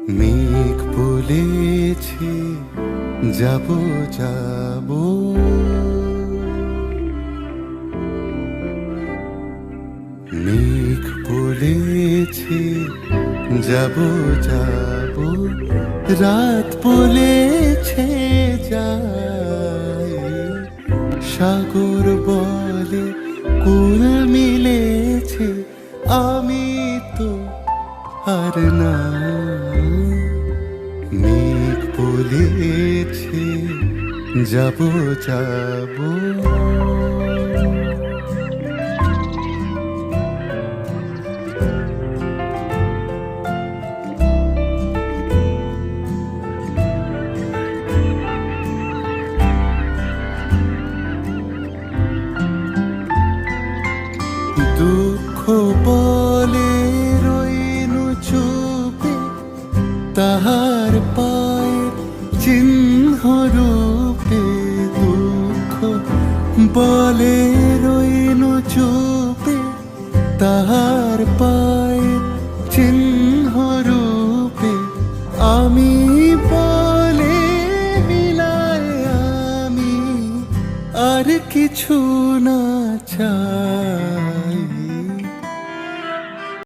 মেঘ বলেছে যাব যাব, মেঘ বলেছে যাব যাব, রাত বলেছে যায়, সাগর বলে কুল মিলেছে, আমি তো আর না। মেঘ বলেছে যাব যাব, দুঃখ বলে রইনু চুপে, তাহার পায়ের চিহ্ন রূপে। দুঃখ বলে রইনু চুপে, তাহার পায়ের চিহ্ন রূপে। আমি বলে মিলায় আমি আর কিছু না চাই।